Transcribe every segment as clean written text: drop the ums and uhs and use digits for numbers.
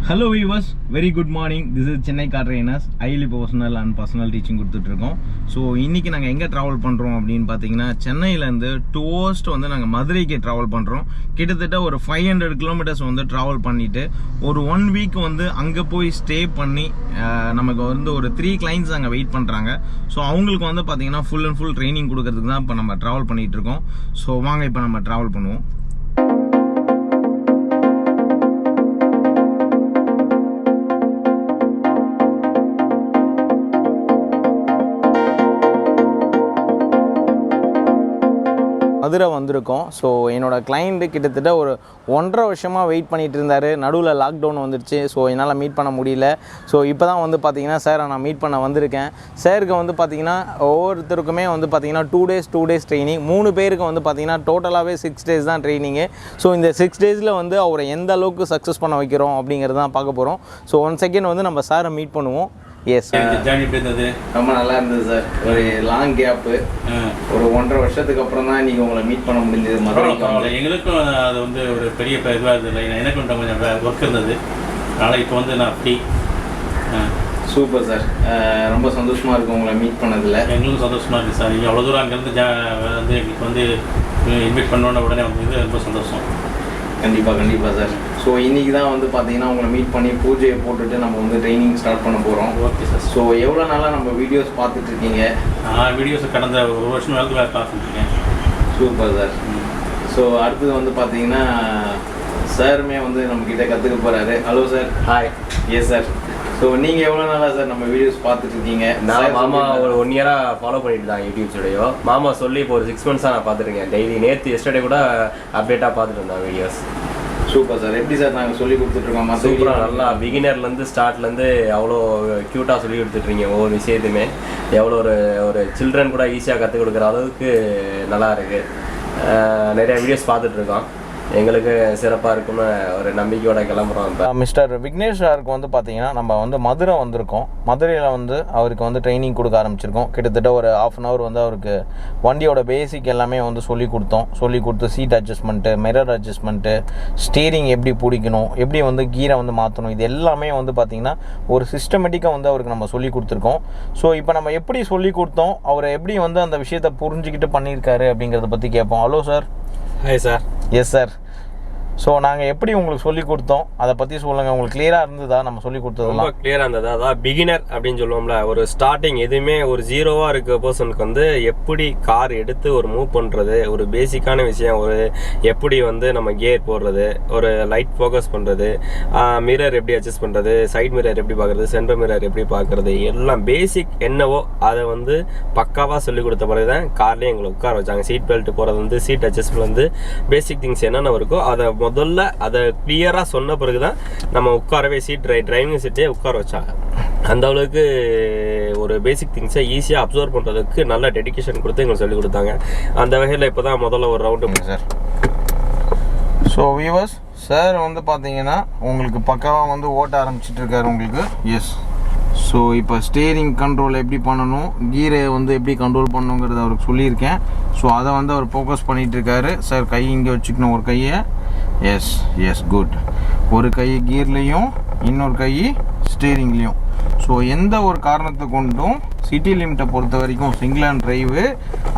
Hello viewers, very good morning. This is Chennai car trainers. Highly personal and personal teaching கொடுத்துட்டு இருக்கோம். So இன்னைக்கு நாங்கள் எங்கே travel பண்ணுறோம் அப்படின்னு பார்த்தீங்கன்னா சென்னையிலேருந்து டுவர்ஸ்ட் வந்து நாங்கள் மதுரைக்கு ட்ராவல் பண்ணுறோம். கிட்டத்தட்ட ஒரு 500 கிலோமீட்டர்ஸ் வந்து ட்ராவல் பண்ணிட்டு ஒரு 1 வீக் வந்து அங்கே போய் ஸ்டே பண்ணி நமக்கு வந்து ஒரு 3 கிளைண்ட்ஸ் அங்கே வெயிட் பண்ணுறாங்க. ஸோ அவங்களுக்கு வந்து பார்த்தீங்கன்னா ஃபுல் அண்ட் ஃபுல் ட்ரைனிங் கொடுக்கறதுக்கு தான் இப்போ நம்ம ட்ராவல் பண்ணிட்டு இருக்கோம். ஸோ வாங்க இப்போ நம்ம ட்ராவல் பண்ணுவோம். மதுரை வந்திருக்கோம். ஸோ என்னோடய கிளைண்ட்டு கிட்டத்தட்ட ஒரு 1.5 வருஷமாக வெயிட் பண்ணிகிட்டு இருந்தார். நடுவில் லாக்டவுன் வந்துடுச்சு. ஸோ என்னால் மீட் பண்ண முடியல. ஸோ இப்போ தான் வந்து பார்த்தீங்கன்னா சாரை நான் மீட் பண்ண வந்திருக்கேன். சாருக்கு வந்து பார்த்தீங்கன்னா ஒவ்வொருத்தருக்குமே வந்து பார்த்தீங்கன்னா 2 டேஸ் ட்ரைனிங். 3 பேருக்கு வந்து பார்த்தீங்கன்னா டோட்டலாகவே 6 டேஸ் தான் ட்ரைனிங்கு. ஸோ இந்த 6 டேஸில் வந்து அவரை எந்த அளவுக்கு சக்ஸஸ் பண்ண வைக்கிறோம் அப்படிங்கிறது தான் பார்க்க போகிறோம். ஸோ 1 செகண்ட் வந்து நம்ம சாரை மீட் பண்ணுவோம். எஸ், ரொம்ப நல்லா இருந்தது சார். ஒரு லாங் கேப்பு, ஒரு 1.5 வருஷத்துக்கு அப்புறம் தான் நீங்கள் உங்களை மீட் பண்ண முடிஞ்சது. எங்களுக்கும் அது வந்து ஒரு பெரிய இதுவாக இருந்தது. எனக்கு கொஞ்சம் ஒர்க் இருந்தது, அதனால் இப்போ வந்து நான் ஃப்ரீ. சூப்பர் சார், ரொம்ப சந்தோஷமாக இருக்கும் உங்களை மீட் பண்ணதில். எங்களுக்கும் சந்தோஷமாக இருக்குது சார். நீங்கள் அவ்வளோ தூரம் அங்கேருந்து வந்து எங்களுக்கு வந்து இன்வைட் பண்ணோன்னே உடனே வந்து ரொம்ப சந்தோஷம். கண்டிப்பாக சார். ஸோ இன்றைக்கி தான் வந்து பார்த்தீங்கன்னா உங்களை மீட் பண்ணி பூஜையை போட்டுட்டு நம்ம வந்து ட்ரைனிங் ஸ்டார்ட் பண்ண போகிறோம். Okay sir. ஸோ எவ்வளோ நாளாக நம்ம வீடியோஸ் பார்த்துட்ருக்கீங்க? வீடியோஸ் கடந்த 1 வருஷம் வேலை பார்த்துட்ருக்கேன். Super sir. ஸோ அடுத்தது வந்து பார்த்தீங்கன்னா சாருமே வந்து நம்மக்கிட்ட கற்றுக்க போகிறாரு. Hello sir. Hi. Yes sir. So நீங்கள் எவ்வளோ நாளாக சார் நம்ம வீடியோஸ் பார்த்துட்ருக்கீங்க? நான் மாமா ஒரு 1 இயராக ஃபாலோ பண்ணிட்டு தான் யூடியூப் ஸ்டுடியோ. மாமா சொல்லி இப்போ ஒரு 6 மந்த்ஸாக நான் பார்த்துருக்கேன். டெய்லி எஸ்டர்டே கூட அப்டேட்டாக பார்த்துட்டு இருந்தேன் வீடியோஸ். Super sir. எப்படி சார் நாங்கள் சொல்லி கொடுத்துட்ருக்கோம்? சூப்பராக நல்லா பிகினர்லேருந்து ஸ்டார்ட்லேருந்து அவ்வளோ க்யூட்டாக சொல்லி கொடுத்துட்ருக்கீங்க. ஒவ்வொரு விஷயத்தையுமே எவ்வளோ ஒரு சில்ட்ரன் கூட ஈஸியாக கற்றுக் கொடுக்குற அளவுக்கு நல்லா இருக்குது. நிறைய வீடியோஸ் பார்த்துட்ருக்கோம். எங்களுக்கு சிறப்பாக இருக்குன்னு ஒரு நம்பிக்கையோட கிளம்புறோம். இப்போ மிஸ்டர் விக்னேஷ் சாருக்கு வந்து பார்த்தீங்கன்னா நம்ம வந்து மதுரை வந்திருக்கோம். மதுரையில் வந்து அவருக்கு வந்து ட்ரைனிங் கொடுக்க ஆரம்பிச்சிருக்கோம். கிட்டத்தட்ட ஒரு 1/2 hour வந்து அவருக்கு வண்டியோட பேசிக் எல்லாமே வந்து சொல்லி கொடுத்து seat adjustment, mirror adjustment, steering எப்படி பிடிக்கணும், எப்படி வந்து கீரை வந்து மாற்றணும், இது எல்லாமே வந்து பார்த்திங்கன்னா ஒரு சிஸ்டமேட்டிக்காக வந்து அவருக்கு நம்ம சொல்லி கொடுத்துருக்கோம். ஸோ இப்போ நம்ம எப்படி சொல்லி கொடுத்தோம், அவரை எப்படி வந்து அந்த விஷயத்தை புரிஞ்சுக்கிட்டு பண்ணியிருக்காரு அப்படிங்கிறத பற்றி கேட்போம். Hello sir. Hi sir. Yes sir. So நாங்கள் எப்படி உங்களுக்கு சொல்லி கொடுத்தோம் அதை பற்றி சொல்லுங்கள். உங்களுக்கு கிளியராக இருந்ததா நம்ம சொல்லி கொடுத்ததுலாம்? ரொம்ப கிளியராக இருந்தது. அதாவது பிகினர் அப்படின்னு சொல்லுவோம்ல, ஒரு ஸ்டார்டிங் எதுவுமே ஒரு ஜீரோவாக இருக்க பர்சனுக்கு வந்து எப்படி கார் எடுத்து ஒரு மூவ் பண்ணுறது, ஒரு பேசிக்கான விஷயம், ஒரு எப்படி வந்து நம்ம கியர் போடுறது, ஒரு லைட் ஃபோக்கஸ் பண்ணுறது, மிரர் எப்படி அட்ஜஸ்ட் பண்ணுறது, சைட் மிரர் எப்படி பார்க்குறது, சென்டர் மிரர் எப்படி பார்க்குறது, எல்லாம் பேசிக் என்னவோ அதை வந்து பக்காவாக சொல்லிக் கொடுத்த பிறகு தான் கார்லேயே எங்களை உட்கார வச்சாங்க. சீட் பெல்ட் போகிறது வந்து, சீட் அட்ஜஸ்ட்மெண்ட் வந்து, பேசிக் திங்ஸ் என்னென்ன இருக்கோ அதை முதல்ல அதை கிளியராக சொன்ன பிறகு தான் நம்ம உட்காரவே டிரைவிங் சீட்டே உட்கார வச்சாங்க. அந்த அளவுக்கு ஒரு பேசிக் திங்ஸை ஈஸியாக அப்சர்வ் பண்ணுறதுக்கு நல்ல டெடிக்கேஷன் கொடுத்து எங்களுக்கு சொல்லிக் கொடுத்தாங்க. அந்த வகையில் இப்போ தான் முதல்ல ஒரு round sir. So viewers, sir வந்து பார்த்தீங்கன்னா உங்களுக்கு பக்காவாக வந்து ஓட்ட ஆரம்பிச்சிட்டு இருக்காரு உங்களுக்கு. எஸ். ஸோ இப்போ ஸ்டீரிங் கண்ட்ரோல் எப்படி பண்ணணும், கீரை வந்து எப்படி கண்ட்ரோல் பண்ணணுங்கிறத அவருக்கு சொல்லியிருக்கேன். ஸோ அதை வந்து அவர் ஃபோக்கஸ் பண்ணிகிட்டு இருக்காரு. சார் கை இங்கே வச்சுக்கணும், ஒரு கையை. Yes good. ஒரு கை கீர்லேயும் இன்னொரு கை ஸ்டீரிங்லேயும். ஸோ எந்த ஒரு காரணத்தை கொண்டும் சிட்டி லிமிட்டை பொறுத்த வரைக்கும் சிங்கிள் ஹேண்ட் டிரைவு,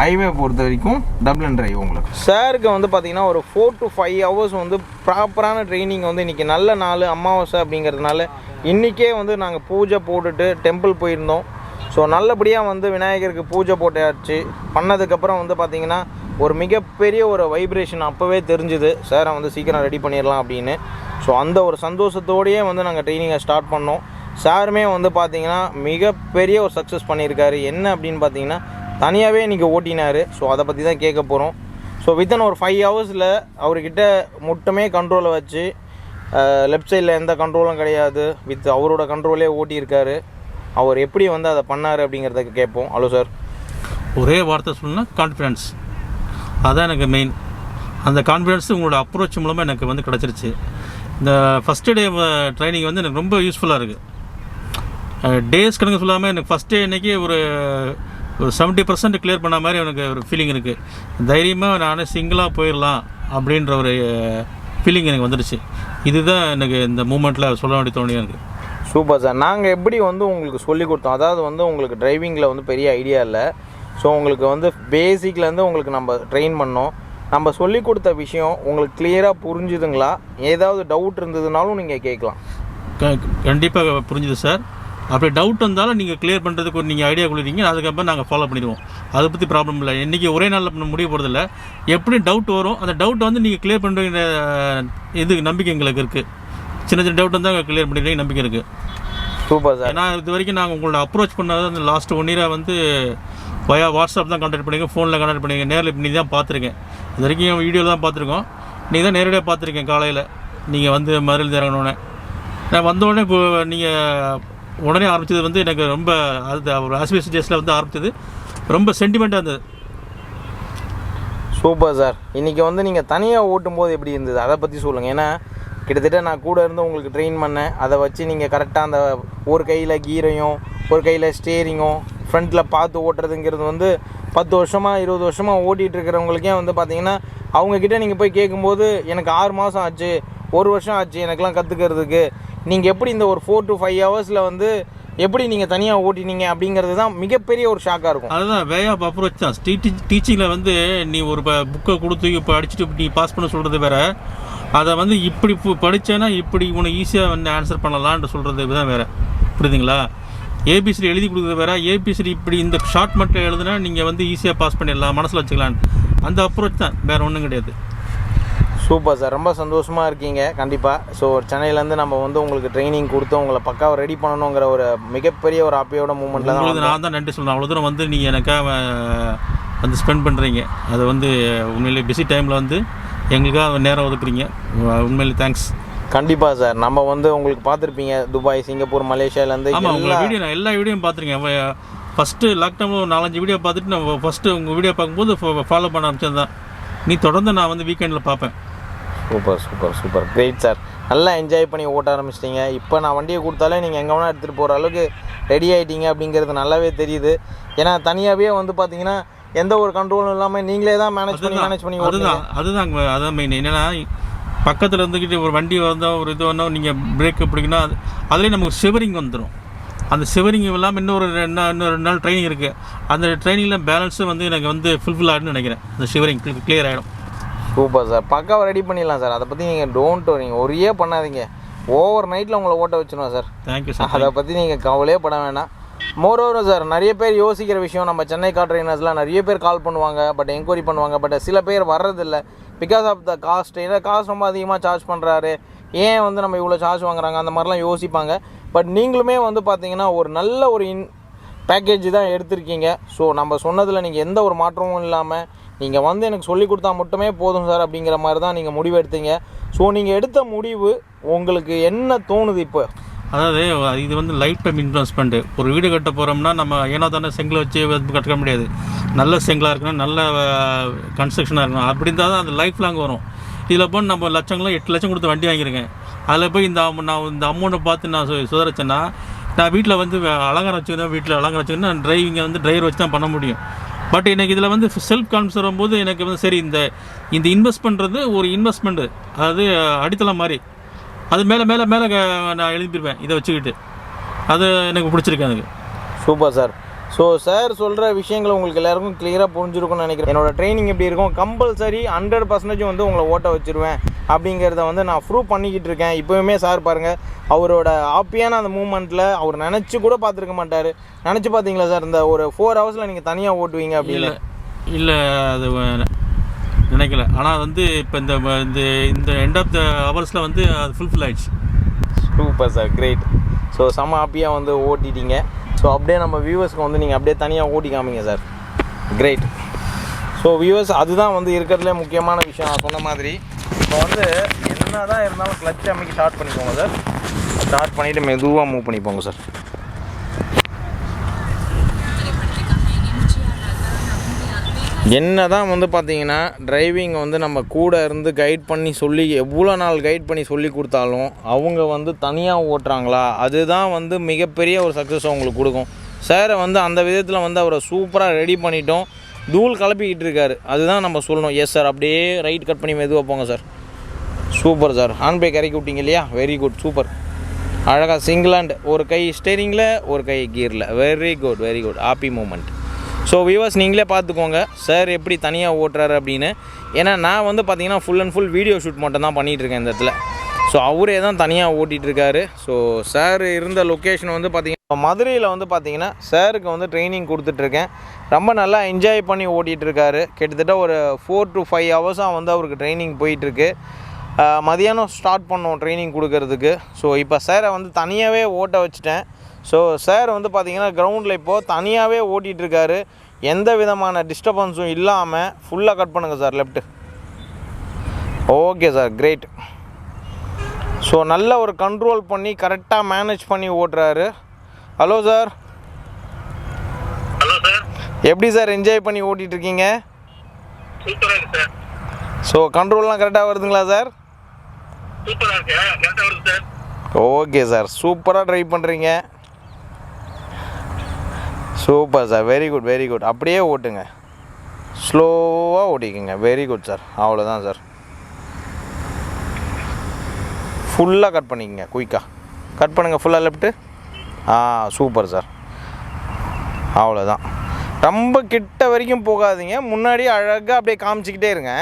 ஹைவே பொறுத்த வரைக்கும் டபுள் ஹேண்ட் டிரைவ் உங்களுக்கு. சாருக்கு வந்து பார்த்திங்கன்னா ஒரு 4 to 5 hours வந்து ப்ராப்பரான ட்ரைனிங் வந்து இன்றைக்கி நல்ல நாள் அமாவாசை அப்படிங்கிறதுனால இன்றைக்கே வந்து நாங்கள் பூஜை போட்டுட்டு டெம்பிள் போயிருந்தோம். ஸோ நல்லபடியாக வந்து விநாயகருக்கு பூஜை போட்டாச்சு. பண்ணதுக்கப்புறம் வந்து பார்த்திங்கன்னா ஒரு மிகப்பெரிய ஒரு வைப்ரேஷன் அப்போவே தெரிஞ்சுது, சாரை வந்து சீக்கிரம் ரெடி பண்ணிடலாம் அப்படின்னு. ஸோ அந்த ஒரு சந்தோஷத்தோடையே வந்து நாங்கள் ட்ரைனிங்கை ஸ்டார்ட் பண்ணோம். சாருமே வந்து பார்த்திங்கன்னா மிகப்பெரிய ஒரு சக்ஸஸ் பண்ணியிருக்காரு. என்ன அப்படின்னு பார்த்தீங்கன்னா தனியாகவே இன்றைக்கி ஓட்டினார். ஸோ அதை பற்றி தான் கேட்க போகிறோம். ஸோ வித்தின் ஒரு 5 hours அவர்கிட்ட மட்டுமே கண்ட்ரோலை வச்சு, லெஃப்ட் சைடில் எந்த கண்ட்ரோலும் கிடையாது, வித் அவரோட கண்ட்ரோலே ஓட்டியிருக்காரு. அவர் எப்படி வந்து அதை பண்ணார் அப்படிங்கிறத கேட்போம். Hello sir. ஒரே வார்த்தை சொல்லணும்னா கான்ஃபிடென்ஸ், அதுதான் எனக்கு மெயின். அந்த கான்ஃபிடென்ஸ் உங்களோட அப்ரோச் மூலமாக எனக்கு வந்து கிடச்சிருச்சு. இந்த ஃபஸ்ட்டு டே ட்ரைனிங் வந்து எனக்கு ரொம்ப யூஸ்ஃபுல்லாக இருக்குது. டேஸ் கணக்கு சொல்லாமல் எனக்கு ஃபஸ்ட் டே இன்றைக்கி ஒரு 70% கிளியர் பண்ண மாதிரி எனக்கு ஒரு ஃபீலிங் இருக்குது. தைரியமாக நான் சிங்கிளாக போயிடலாம் அப்படின்ற ஒரு ஃபீலிங் எனக்கு வந்துடுச்சு. இதுதான் எனக்கு இந்த மூமெண்ட்டில் சொல்ல வேண்டிய தோணியாக இருக்குது. Super sir. நாங்கள் எப்படி வந்து உங்களுக்கு சொல்லி கொடுத்தோம், அதாவது வந்து உங்களுக்கு டிரைவிங்கில் வந்து பெரிய ஐடியா இல்லை. ஸோ உங்களுக்கு வந்து பேசிக்லேருந்து உங்களுக்கு நம்ம ட்ரெயின் பண்ணோம். நம்ம சொல்லி கொடுத்த விஷயம் உங்களுக்கு கிளியராக புரிஞ்சுதுங்களா? ஏதாவது டவுட் இருந்ததுனாலும் நீங்கள் கேட்கலாம். கண்டிப்பாக புரிஞ்சுது சார். அப்படி டவுட் வந்தாலும் நீங்கள் கிளியர் பண்ணுறதுக்கு ஒரு நீங்கள் ஐடியா கொடுக்குறீங்க, அதுக்கப்புறம் நாங்கள் ஃபாலோ பண்ணிடுவோம். அதை பற்றி ப்ராப்ளம் இல்லை. இன்றைக்கி ஒரே நாளில் பண்ண முடிய போகிறதில்ல. எப்படி டவுட் வரும், அந்த டவுட் வந்து நீங்கள் கிளியர் பண்ணுற இது நம்பிக்கை எங்களுக்கு இருக்குது. சின்ன சின்ன டவுட் வந்தால் கிளியர் பண்ணிடுறீங்க நம்பிக்கை இருக்குது. Super sir. ஏன்னா இது வரைக்கும் நாங்கள் உங்களோட அப்ரோச் பண்ணாத அந்த லாஸ்ட் 1 இயராக வந்து வாட்ஸ்அப் தான் கான்டாக்ட் பண்ணிங்க, ஃபோனில் கான்டாக்ட் பண்ணிங்க. நேரில் இப்படி தான் பார்த்துருக்கேன். இது வரைக்கும் வீடியோவில் தான் பார்த்துருக்கோம். நீங்கள் தான் நேரடியாக பார்த்துருக்கேன். காலையில் நீங்கள் வந்து மதுரையில் இறங்கணுன்னே நான் வந்தோடனே இப்போ நீங்கள் உடனே ஆரம்பித்தது வந்து எனக்கு ரொம்ப அது ஒரு ஆஸ்பிரேஷன் டேஸில் வந்து ஆரம்பித்தது ரொம்ப சென்டிமெண்ட்டாக இருந்தது. Super sir. இன்றைக்கி வந்து நீங்கள் தனியாக ஓட்டும்போது எப்படி இருந்தது அதை பற்றி சொல்லுங்கள். ஏன்னா கிட்டத்தட்ட நான் கூட இருந்து உங்களுக்கு ட்ரெயின் பண்ணேன். அதை வச்சு நீங்கள் கரெக்டாக அந்த ஒரு கையில் கீரையும் ஒரு கையில் ஸ்டேரிங்கும் ஃப்ரண்ட்டில் பார்த்து ஓட்டுறதுங்கிறது வந்து 10 வருஷமாக 20 வருஷமாக ஓட்டிகிட்டு இருக்கிறவங்களுக்கே வந்து பார்த்தீங்கன்னா அவங்கக்கிட்ட நீங்கள் போய் கேட்கும்போது எனக்கு 6 மாதம் ஆச்சு, 1 வருஷம் ஆச்சு எனக்கெலாம் கற்றுக்கிறதுக்கு. நீங்கள் எப்படி இந்த ஒரு 4 to 5 ஹவர்ஸில் வந்து எப்படி நீங்கள் தனியாக ஓட்டினீங்க அப்படிங்கிறது தான் மிகப்பெரிய ஒரு ஷாக்காக இருக்கும். அதுதான் வே ஆஃப் அப்ரோச் தான். டீச்சிங்கில் வந்து நீ ஒரு புக்கை கொடுத்து இப்போ அடிச்சுட்டு நீ பாஸ் பண்ண சொல்கிறது வேறு, அதை வந்து இப்படி படித்தேன்னா இப்படி உனக்கு ஈஸியாக வந்து ஆன்சர் பண்ணலான்ட்டு சொல்கிறது தான் வேறு. புரியுதுங்களா? ஏபிசிடி எழுதி கொடுக்குறது வேறு, ஏபிசிடி இப்படி இந்த ஷார்ட் மட்டும் எழுதுனா நீங்கள் வந்து ஈஸியாக பாஸ் பண்ணிடலாம், மனசில் வச்சுக்கலான்னு. அந்த அப்ரோச் தான், வேறு ஒன்றும் கிடையாது. Super sir. ரொம்ப சந்தோஷமாக இருக்கீங்க கண்டிப்பாக. ஸோ சென்னையிலேருந்து நம்ம வந்து உங்களுக்கு ட்ரைனிங் கொடுத்து உங்களை பக்காவை ரெடி பண்ணணுங்கிற ஒரு மிகப்பெரிய ஒரு ஹாப்பியோட மூமெண்ட்டில் தான் நான் தான் நன்றி சொல்லணும். அவ்வளோ தூரம் வந்து நீங்கள் எனக்காக வந்து ஸ்பெண்ட் பண்ணுறீங்க. அது வந்து உண்மையிலே பிஸி டைமில் வந்து எங்களுக்காக நேரம் ஒதுக்குறீங்க. உண்மையிலே தேங்க்ஸ். கண்டிப்பாக சார். நம்ம வந்து உங்களுக்கு பார்த்துருப்பீங்க துபாய், சிங்கப்பூர், மலேசியாவிலேருந்து. ஆமாம், உங்கள் வீடியோ நான் எல்லா வீடியோவும் பார்த்துருக்கேன். ஃபஸ்ட்டு லாக்டவுனில் ஒரு 4-5 வீடியோ பார்த்துட்டு நான் ஃபஸ்ட்டு உங்கள் வீடியோ பார்க்கும்போது ஃபாலோ பண்ண ஆரம்பிச்சது தான். நீ தொடர்ந்து நான் வந்து வீக்கெண்டில் பார்ப்பேன். Super super super. Great sir. நல்லா என்ஜாய் பண்ணி ஓட்ட ஆரம்பிச்சிட்டிங்க. இப்போ நான் வண்டியை கொடுத்தாலே நீங்கள் எங்கே வேணால் எடுத்துகிட்டு போகிற அளவுக்கு ரெடி ஆகிட்டீங்க அப்படிங்கிறது நல்லாவே தெரியுது. ஏன்னா தனியாகவே வந்து பார்த்தீங்கன்னா எந்த ஒரு கண்ட்ரோலும் இல்லாமல் நீங்களே தான் மேனேஜ் பண்ணி அதுதான் மெயின். என்னென்னா பக்கத்தில் இருந்துக்கிட்டு ஒரு வண்டி வந்தால் ஒரு இது வந்தால் நீங்கள் பிரேக்கு பிடிக்கணும், அதுலேயே நமக்கு ஷிவரிங் வந்துடும். அந்த ஷிவரிங் இல்லாமல் இன்னும் 2 நாள் ட்ரைனிங் இருக்குது. அந்த ட்ரைனிங்கில் பேலன்ஸும் வந்து எனக்கு வந்து ஃபுல்ஃபில் ஆகிடுன்னு நினைக்கிறேன். அந்த ஷிவரிங் கிளியர் ஆகிடும். Super sir. பக்காவை ரெடி பண்ணிடலாம் சார். அதை பற்றி நீங்கள் நீங்கள் ஒரே பண்ணாதீங்க. ஓவர் நைட்டில் உங்களை ஓட்ட வச்சுருவோம் சார். Thank you sir. அதை பற்றி நீங்கள் கவலையே பட வேணாம். மோரோவர் சார், நிறைய பேர் யோசிக்கிற விஷயம், நம்ம சென்னை கார் ட்ரைனர்ஸ்லாம் நிறைய பேர் கால் பண்ணுவாங்க, பட் என்கொயரி பண்ணுவாங்க, பட் சில பேர் வர்றதில்லை. Because of the cost. ஏன்னா காஸ்ட் ரொம்ப அதிகமாக சார்ஜ் பண்ணுறாரு, ஏன் வந்து நம்ம இவ்வளோ சார்ஜ் வாங்குறாங்க, அந்த மாதிரிலாம் யோசிப்பாங்க. பட் நீங்களுமே வந்து பார்த்தீங்கன்னா ஒரு நல்ல ஒரு பேக்கேஜ் தான் எடுத்திருக்கீங்க. ஸோ நம்ம சொன்னதில் நீங்கள் எந்த ஒரு மாற்றமும் இல்லாமல் நீங்கள் வந்து எனக்கு சொல்லிக் கொடுத்தா மட்டுமே போதும் சார் அப்படிங்கிற மாதிரி தான் நீங்கள் முடிவு எடுத்தீங்க. ஸோ நீங்கள் எடுத்த முடிவு உங்களுக்கு என்ன தோணுது இப்போ? அதாவது இது வந்து லைஃப் டைம் இன்வெஸ்ட்மெண்ட்டு. ஒரு வீடு கட்ட போகிறோம்னா நம்ம ஏன்னா தானே செங்கலை வச்சு கட்ட முடியாது. நல்ல செங்கலாக இருக்கணும், நல்ல கன்ஸ்ட்ரக்ஷனாக இருக்கணும். அப்படி இருந்தால் தான் அது லைஃப் லாங் வரும். இதில் போய் நம்ம லட்சங்களும் 8 லட்சம் கொடுத்து வண்டி வாங்கியிருக்கேன். அதில் போய் நான் இந்த அமௌண்ட்டை பார்த்து நான் சுதரிச்சேன்னா நான் வீட்டில் வந்து அலங்காரம் வச்சுக்கிறேன். வீட்டில் அலங்காரம் வச்சுக்கினா டிரைவிங்கை வந்து டிரைவர் வச்சு தான் பண்ண முடியும். பட் எனக்கு இதில் வந்து செல்ஃப் கான்ஃபிடன்ஸ் வரும்போது எனக்கு வந்து சரி இந்த இன்வெஸ்ட் பண்ணுறது ஒரு இன்வெஸ்ட்மெண்ட்டு, அதாவது அடித்தளம் மாதிரி. அது மேலே மேலே மேலே நான் எழுதிருப்பேன் இதை வச்சுக்கிட்டு. அது எனக்கு பிடிச்சிருக்கு எனக்கு. Super sir. ஸோ சார் சொல்கிற விஷயங்கள் உங்களுக்கு எல்லாருக்கும் கிளியராக புரிஞ்சிருக்கும்னு நினைக்கிறேன். என்னோடய ட்ரைனிங் எப்படி இருக்கும், கம்பல்சரி 100% வந்து உங்களை ஓட்ட வச்சுருவேன் அப்படிங்கிறத வந்து நான் ப்ரூவ் பண்ணிக்கிட்டு இருக்கேன். இப்போவுமே சார் பாருங்கள், அவரோட ஹாப்பியான அந்த மூமெண்ட்டில் அவர் நினச்சி கூட பார்த்துருக்க மாட்டார். நினச்சி பார்த்தீங்களா சார் இந்த ஒரு 4 ஹவர்ஸில் நீங்கள் தனியாக ஓட்டுவீங்க அப்படின்னு? இல்லை, அது நினைக்கல. ஆனால் வந்து இப்போ இந்த எண்ட் ஆஃப் த ஹவர்ஸில் வந்து அது ஃபுல்ஃபில் ஆகிடுச்சு. Super sir. கிரேட். ஸோ செம்ம ஹாப்பியாக வந்து ஓட்டிட்டீங்க. ஸோ அப்படியே நம்ம வியூவர்ஸ்க்கு வந்து நீங்கள் அப்படியே தனியாக ஓட்டி காமிங்க சார். கிரேட். ஸோ வியூவர்ஸ், அதுதான் வந்து இருக்கிறதுலே முக்கியமான விஷயம். நான் சொன்ன மாதிரி இப்போ வந்து என்ன தான் இருந்தாலும் கிளச் அமைக்கி ஸ்டார்ட் பண்ணிக்கோங்க சார். ஸ்டார்ட் பண்ணிவிட்டு மெதுவாக மூவ் பண்ணிப்போங்க சார். என்ன தான் வந்து பார்த்தீங்கன்னா டிரைவிங் வந்து நம்ம கூட இருந்து கைட் பண்ணி சொல்லி எவ்வளோ நாள் கைட் பண்ணி சொல்லி கொடுத்தாலும் அவங்க வந்து தனியாக ஓட்டுறாங்களா, அதுதான் வந்து மிகப்பெரிய ஒரு சக்ஸஸ் அவங்களுக்கு கொடுக்கும். சாரை வந்து அந்த விதத்தில் வந்து அவரை சூப்பராக ரெடி பண்ணிட்டோம். தூள் கலப்பிக்கிட்டு இருக்காரு, அதுதான் நம்ம சொல்லணும். Yes sir. அப்படியே ரைட் கட் பண்ணி மெதுவாக போங்க sir. Super sir. Hand brake இறக்கி விட்டீங்க இல்லையா? Very good, super. அழகாக சிங்கிள் ஹேண்ட், ஒரு கை ஸ்டேரிங்கில் ஒரு கை கீரில். Very good very good, happy moment. So viewers நீங்களே பார்த்துக்கோங்க சார் எப்படி தனியாக ஓட்டுறாரு அப்படின்னு. ஏன்னா நான் வந்து பார்த்தீங்கன்னா full and full video shoot மட்டும் தான் பண்ணிகிட்ருக்கேன் இந்த இடத்துல. ஸோ அவரே தான் தனியாக ஓட்டிகிட்ருக்காரு. ஸோ சார் இருந்த லொக்கேஷன் வந்து பார்த்திங்கன்னா மதுரையில் வந்து பார்த்திங்கன்னா சாருக்கு வந்து ட்ரைனிங் கொடுத்துட்ருக்கேன். ரொம்ப நல்லா என்ஜாய் பண்ணி ஓட்டிகிட்ருக்காரு. கிட்டத்தட்ட ஒரு 4 to 5 ஹவர்ஸாக வந்து அவருக்கு ட்ரைனிங் போயிட்டுருக்கு. மதியானம் ஸ்டார்ட் பண்ணோம் ட்ரைனிங் கொடுக்கறதுக்கு. ஸோ இப்போ சாரை வந்து தனியாகவே ஓட்ட வச்சுட்டேன். ஸோ சார் வந்து பார்த்திங்கன்னா கிரவுண்டில் இப்போது தனியாகவே ஓட்டிகிட்ருக்காரு. எந்த விதமான டிஸ்டர்பன்ஸும் இல்லாமல். ஃபுல்லாக கட் பண்ணுங்கள் sir left. Okay sir, great. So நல்ல ஒரு கண்ட்ரோல் பண்ணி கரெக்டாக மேனேஜ் பண்ணி ஓட்டுறாரு. Hello sir. Hello sir. எப்படி சார் என்ஜாய் பண்ணி ஓட்டிகிட்ருக்கீங்க? சூப்பராக இருக்கு சார். ஸோ கண்ட்ரோல்லாம் கரெக்டாக வருதுங்களா சார்? சூப்பராக இருக்கு, கரெக்டாக வருது சார். ஓகே சார், சூப்பராக ட்ரைவ் பண்ணுறீங்க. Super sir, very good very good. அப்படியே ஓட்டுங்க, ஸ்லோவாக ஓட்டிக்கோங்க. வெரி குட் சார், அவ்வளோதான் சார். ஃபுல்லாக கட் பண்ணிக்கங்க, குயிக்காக கட் பண்ணுங்கள். ஃபுல்லாக லெஃப்ட்டு. சூப்பர் சார், அவ்வளோதான். ரொம்ப கிட்ட வரைக்கும் போகாதீங்க, முன்னாடி அழகாக அப்படியே காமிச்சிக்கிட்டே இருங்க.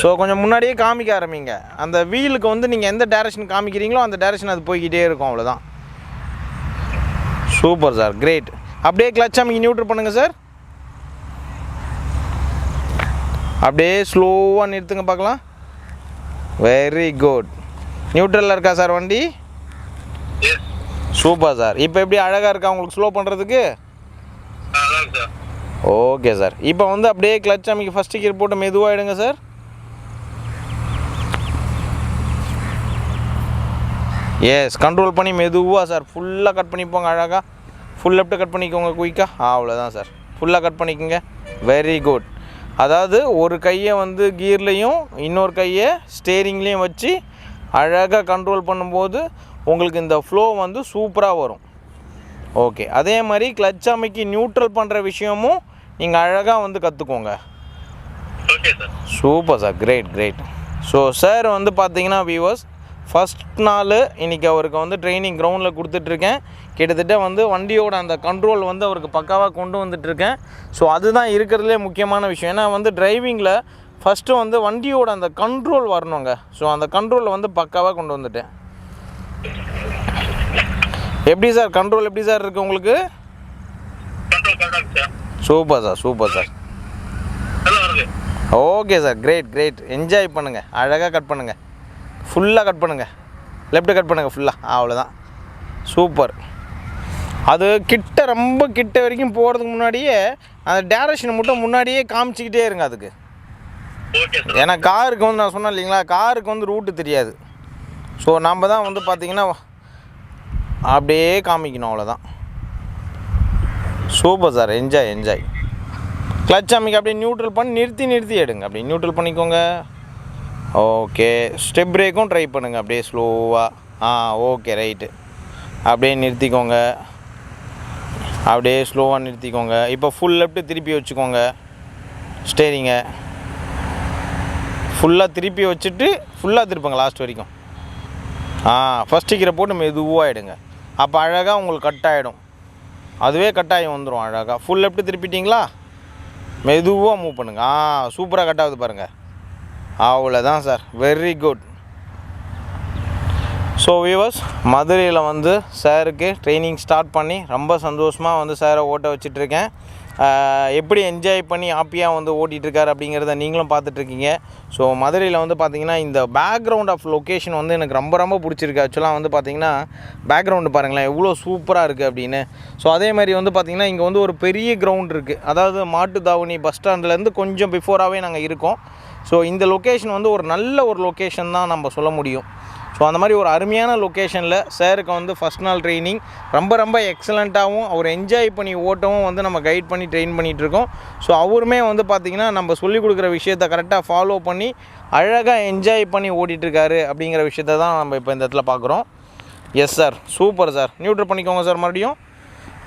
ஸோ கொஞ்சம் முன்னாடியே காமிக்க ஆரம்பிங்க. அந்த வீலுக்கு வந்து நீங்கள் எந்த டைரக்ஷன் காமிக்கிறீங்களோ அந்த டைரக்ஷன் அது போய்கிட்டே இருக்கும், அவ்வளோதான். Super sir, great. அப்படியே கிளச் அமைக்கி நியூட்ரல் பண்ணுங்கள் சார். அப்படியே ஸ்லோவாக நிறுத்துங்க பார்க்கலாம். Very good. நியூட்ரலில் இருக்கா சார் வண்டி? Super sir. இப்போ எப்படி அழகாக இருக்கா உங்களுக்கு ஸ்லோ பண்ணுறதுக்கு? Okay sir. இப்போ வந்து அப்படியே கிளச் அமைக்கி ஃபஸ்ட்டு கியர் போட்டு மெதுவாக எடுங்க சார். எஸ், கண்ட்ரோல் பண்ணி மெதுவாக சார் ஃபுல்லாக கட் பண்ணிப்போங்க. அழகாக ஃபுல் லெஃப்ட்டு கட் பண்ணிக்கோங்க குயிக்காக. அவ்வளோதான் சார், ஃபுல்லாக கட் பண்ணிக்கோங்க. Very good. அதாவது ஒரு கையை வந்து கியர்லேயும் இன்னொரு கையை ஸ்டேரிங்லேயும் வச்சு அழகாக கண்ட்ரோல் பண்ணும்போது உங்களுக்கு இந்த ஃப்ளோ வந்து சூப்பராக வரும். ஓகே, அதே மாதிரி கிளச் அமைக்கி நியூட்ரல் பண்ணுற விஷயமும் நீங்கள் அழகாக வந்து கற்றுக்கோங்க. Super sir, great great. So sir வந்து பார்த்தீங்கன்னா வியூவர்ஸ் ஃபஸ்ட் நாள் இன்றைக்கி அவருக்கு வந்து ட்ரைனிங் கிரவுண்டில் கொடுத்துட்ருக்கேன். கிட்டத்தட்ட வந்து வண்டியோட அந்த கண்ட்ரோல் வந்து அவருக்கு பக்காவாக கொண்டு வந்துட்டுருக்கேன். ஸோ அதுதான் இருக்கிறதுலே முக்கியமான விஷயம். ஏன்னா வந்து டிரைவிங்கில் ஃபஸ்ட்டு வந்து வண்டியோட அந்த கண்ட்ரோல் வரணுங்க. ஸோ அந்த கண்ட்ரோலை வந்து பக்காவாக கொண்டு வந்துட்டேன். எப்படி சார் கண்ட்ரோல் எப்படி சார் இருக்குது உங்களுக்கு? Super sir, super sir. Okay sir, great great. Enjoy பண்ணுங்கள், அழகாக கட் பண்ணுங்கள். ஃபுல்லாக கட் பண்ணுங்கள், லெஃப்ட்டு கட் பண்ணுங்கள் ஃபுல்லாக. அவ்வளோதான், சூப்பர். அது கிட்ட ரொம்ப கிட்ட வரைக்கும் போகிறதுக்கு முன்னாடியே அந்த டேரக்ஷனை மட்டும் முன்னாடியே காமிச்சிக்கிட்டே இருங்க அதுக்கு. ஏன்னா காருக்கு வந்து நான் சொன்னேன் இல்லைங்களா, காருக்கு வந்து ரூட்டு தெரியாது. ஸோ நம்ம தான் வந்து பார்த்திங்கன்னா அப்படியே காமிக்கணும், அவ்வளோதான். Super sir, enjoy enjoy. Clutch அமைக்க அப்படியே நியூட்ரல் பண்ணி நிறுத்தி நிறுத்தி எடுங்க. அப்படியே நியூட்ரல் பண்ணிக்கோங்க. ஓகே, ஸ்டெப் பிரேக்கும் ட்ரை பண்ணுங்கள் அப்படியே ஸ்லோவாக. Okay, right. அப்படியே நிறுத்திக்கோங்க, அப்படியே ஸ்லோவாக நிறுத்திக்கோங்க. இப்போ ஃபுல் லெஃப்ட்டு திருப்பி வச்சுக்கோங்க. ஸ்டேரிங்க ஃபுல்லாக திருப்பி வச்சுட்டு ஃபுல்லாக திருப்புங்க லாஸ்ட் வரைக்கும். ஃபஸ்ட்டு கீரை போட்டு மெதுவாக எடுங்க. அப்போ அழகாக உங்களுக்கு கட் ஆகிடும், அதுவே கட்டாகி வந்துடும் அழகாக. ஃபுல் லெஃப்ட்டு திருப்பிட்டிங்களா, மெதுவாக மூவ் பண்ணுங்கள். சூப்பராக கட் ஆகுது பாருங்கள். அவ்வளோதான் sir, very good. So viewers மதுரையில் வந்து சாருக்கு ட்ரைனிங் ஸ்டார்ட் பண்ணி ரொம்ப சந்தோஷமாக வந்து சாரை ஓட்ட வச்சிட்ருக்கேன். எப்படி என்ஜாய் பண்ணி ஹாப்பியாக வந்து ஓட்டிகிட்ருக்காரு அப்படிங்கிறத நீங்களும் பார்த்துட்ருக்கீங்க. ஸோ மதுரையில் வந்து பார்த்திங்கன்னா இந்த பேக்ரவுண்ட் ஆஃப் லொக்கேஷன் வந்து எனக்கு ரொம்ப ரொம்ப பிடிச்சிருக்கு. ஆக்சுவலாக வந்து பார்த்திங்கன்னா பேக்ரவுண்டு பாருங்களேன் எவ்வளோ சூப்பராக இருக்குது அப்படின்னு. ஸோ அதே மாதிரி வந்து பார்த்திங்கன்னா இங்கே வந்து ஒரு பெரிய கிரவுண்ட் இருக்குது. அதாவது மாட்டு தாவணி பஸ் ஸ்டாண்ட்லேருந்து கொஞ்சம் பிஃபோராகவே நாங்கள் இருக்கோம். ஸோ இந்த லொக்கேஷன் வந்து ஒரு நல்ல ஒரு லொக்கேஷன் தான் நம்ம சொல்ல முடியும். ஸோ அந்த மாதிரி ஒரு அருமையான லொக்கேஷனில் சாருக்கு வந்து ஃபஸ்ட் நாள் ட்ரைனிங் ரொம்ப ரொம்ப எக்ஸலண்ட்டாகவும் அவர் என்ஜாய் பண்ணி ஓட்டவும் வந்து நம்ம கைட் பண்ணி ட்ரெயின் பண்ணிகிட்ருக்கோம். ஸோ அவருமே வந்து பார்த்திங்கன்னா நம்ம சொல்லிக் கொடுக்குற விஷயத்தை கரெக்டாக ஃபாலோ பண்ணி அழகாக என்ஜாய் பண்ணி ஓட்டிகிட்ருக்காரு அப்படிங்கிற விஷயத்த தான் நம்ம இப்போ இந்த இடத்துல பார்க்குறோம். Yes sir, super sir. Neutral பண்ணிக்கோங்க சார். மறுபடியும்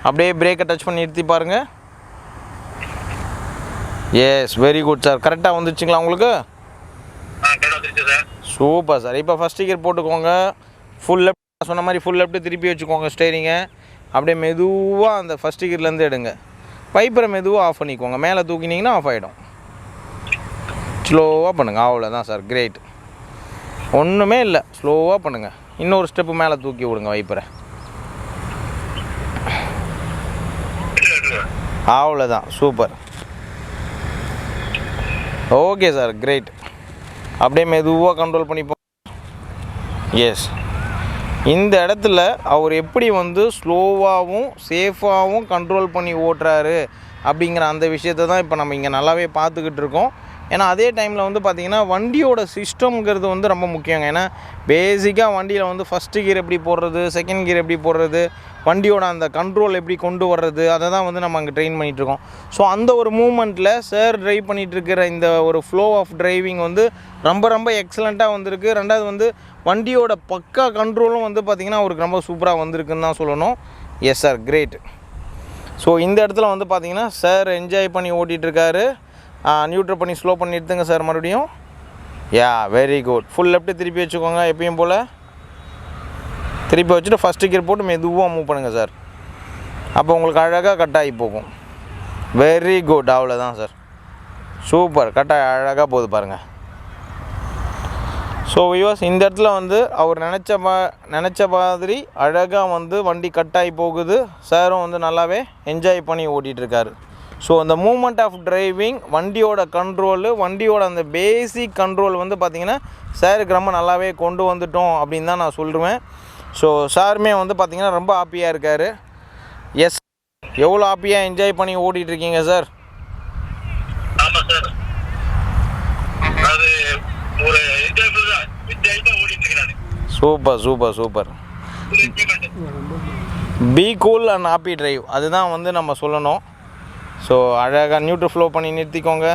அப்படியே பிரேக்கை டச் பண்ணி நிறுத்தி பாருங்கள். Yes, very good sir. கரெக்டாக வந்துச்சுங்களா உங்களுக்கு? கரெக்டாக வந்துருச்சு சார். Super sir. இப்போ ஃபஸ்ட் கியர் போட்டுக்கோங்க. ஃபுல் லெஃப்ட் சொன்ன மாதிரி ஃபுல் லெஃப்ட்டு திருப்பி வச்சுக்கோங்க ஸ்டேரிங்கை. அப்படியே மெதுவாக அந்த ஃபஸ்ட் கியர்லேருந்து எடுங்க. வைப்பரை மெதுவாக ஆஃப் பண்ணிக்கோங்க. மேலே தூக்கினீங்கன்னா ஆஃப் ஆகிடும். ஸ்லோவாக பண்ணுங்கள். அவ்வளோதான் சார். கிரேட். ஒன்றுமே இல்லை, ஸ்லோவாக பண்ணுங்கள். இன்னொரு ஸ்டெப்பு மேலே தூக்கி விடுங்க வைப்பரை. அவ்வளோதான். சூப்பர். Okay sir, great. அப்படியே மெதுவாக கண்ட்ரோல் பண்ணிப்போம். எஸ், இந்த இடத்துல அவர் எப்படி வந்து ஸ்லோவாகவும் சேஃபாகவும் கண்ட்ரோல் பண்ணி ஓட்டுறாரு அப்படிங்கிற அந்த விஷயத்தை தான் இப்போ நம்ம இங்கே நல்லாவே பார்த்துக்கிட்டு இருக்கோம். ஏன்னா அதே டைமில் வந்து பார்த்திங்கன்னா வண்டியோட சிஸ்டம்ங்கிறது வந்து ரொம்ப முக்கியங்க. ஏன்னா பேசிக்காக வண்டியில் வந்து ஃபஸ்ட்டு கியர் எப்படி போடுறது, செகண்ட் கியர் எப்படி போடுறது, வண்டியோட அந்த கண்ட்ரோல் எப்படி கொண்டு வர்றது, அதை தான் வந்து நம்ம அங்கே ட்ரெயின் பண்ணிகிட்ருக்கோம். ஸோ அந்த ஒரு மூமெண்ட்டில் சார் ட்ரைவ் பண்ணிகிட்ருக்கிற இந்த ஒரு ஃப்ளோ ஆஃப் டிரைவிங் வந்து ரொம்ப ரொம்ப எக்ஸலண்ட்டாக வந்திருக்கு. ரெண்டாவது வந்து வண்டியோட பக்கா கண்ட்ரோலும் வந்து பார்த்திங்கன்னா அவருக்கு ரொம்ப சூப்பராக வந்திருக்குன்னு தான் சொல்லணும். Yes sir, great. ஸோ இந்த இடத்துல வந்து பார்த்திங்கன்னா சார் என்ஜாய் பண்ணி ஓட்டிகிட்ருக்காரு. நியூட்ரல் பண்ணி ஸ்லோ பண்ணி எடுத்துங்க சார் மறுபடியும். யா, வெரி குட். ஃபுல் லெஃப்ட்டு திருப்பி வச்சுக்கோங்க எப்பயும் போல். திருப்பி வச்சுட்டு ஃபஸ்ட்டு கியர் போட்டு மெதுவாக மூவ் பண்ணுங்கள் சார். அப்போ உங்களுக்கு அழகாக கட் ஆகி போகும். Very good. அவ்வளோதான் சார். சூப்பர். கட்டாக அழகாக போகுது பாருங்கள். ஸோ வியூவர்ஸ், இந்த இடத்துல வந்து அவர் நினச்ச மாதிரி அழகாக வந்து வண்டி கட் ஆகி போகுது. சாரும் வந்து நல்லாவே என்ஜாய் பண்ணி ஓட்டிகிட்ருக்காரு. ஸோ அந்த மூமெண்ட் ஆஃப் டிரைவிங், வண்டியோட கண்ட்ரோலு, வண்டியோட அந்த பேசிக் கண்ட்ரோல் வந்து பார்த்திங்கன்னா சாருக்கு ரொம்ப நல்லாவே கொண்டு வந்துட்டோம் அப்படின்னு தான் நான் சொல்லுவேன். ஸோ சாருமே வந்து பார்த்திங்கன்னா ரொம்ப ஹாப்பியாக இருக்கார். எஸ், எவ்வளோ ஹாப்பியாக என்ஜாய் பண்ணி ஓட்டிகிட்ருக்கீங்க சார்? ஆமாம் சார், அது ஒரு என்ஜாய்ஃபுல் தான். என்ஜாய்ஃபுல்லாக ஓடிட்டுருக்கேன். Super super super. Be cool and happy drive, அதுதான் வந்து நம்ம சொல்லணும். ஸோ அழகாக நியூட்ரல் ஃப்ளோ பண்ணி நிறுத்திக்கோங்க.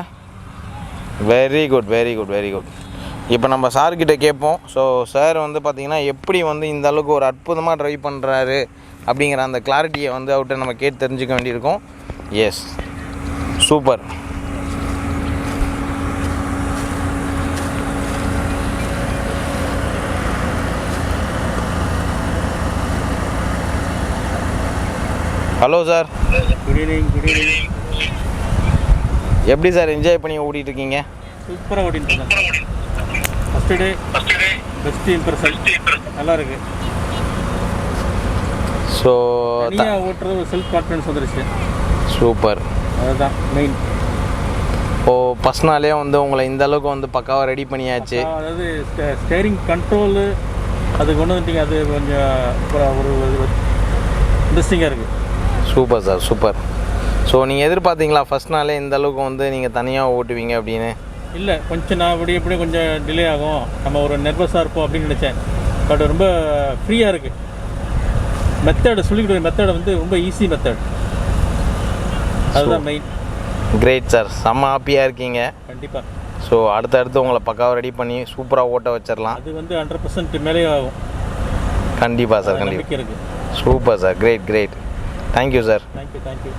Very good, very good, very good. இப்போ நம்ம சார்கிட்ட கேட்போம். ஸோ சார் வந்து பார்த்திங்கன்னா எப்படி வந்து இந்த அளவுக்கு ஒரு அற்புதமாக ட்ரைவ் பண்ணுறாரு அப்படிங்கிற அந்த கிளாரிட்டியை வந்து அவர்கிட்ட நம்ம கேட்டு தெரிஞ்சுக்க வேண்டியிருக்கோம். Yes, super. Hello sir. Good evening. Good evening. எப்படி சார் என்ஜாய் பண்ணி ஓட்டிகிட்ருக்கீங்க? சூப்பராக ஓட்டிட்டு ஃபஸ்ட்டு டே பெஸ்ட் இம்ப்ரெஷன். நல்லா இருக்குது. ஸோ தனியாக ஓட்டுறது ஒரு செல்ஃப் கான்ஃபிடன்ஸ் வந்துருச்சு. சூப்பர். அதுதான் மெயின். இப்போது ஃபஸ்ட் நாளே வந்து உங்களை இந்த அளவுக்கு வந்து பக்காவாக ரெடி பண்ணியாச்சு. அதாவது ஸ்டேரிங் கண்ட்ரோலு அது கொண்டு வந்துட்டீங்க. அது கொஞ்சம் ஒரு இன்ட்ரெஸ்டிங்காக இருக்குது. Super sir, super. ஸோ நீங்கள் எதிர்பார்த்தீங்களா ஃபஸ்ட் நாளே இந்த அளவுக்கு வந்து நீங்கள் தனியாக ஓட்டுவீங்க அப்படின்னு? இல்லை, கொஞ்சம் நான் இப்படி கொஞ்சம் டிலே ஆகும், நம்ம ஒரு நர்வஸாக இருப்போம் அப்படின்னு நினச்சேன். பட் ரொம்ப ஃப்ரீயாக இருக்குது. மெத்தடு சொல்லிக்கிட்டு மெத்தடை வந்து ரொம்ப ஈஸி மெத்தட். அதுதான் மெயின். கிரேட் சார், செம்ம ஹாப்பியாக இருக்கீங்க. கண்டிப்பாக. ஸோ அடுத்தடுத்து உங்களை பக்காவாக ரெடி பண்ணி சூப்பராக ஓட்ட வச்சிடலாம். அது வந்து 100% மேலே ஆகும். கண்டிப்பாக சார், கண்டிப்பாக. இருக்குது. Super sir, great great. Thank you sir. Thank you.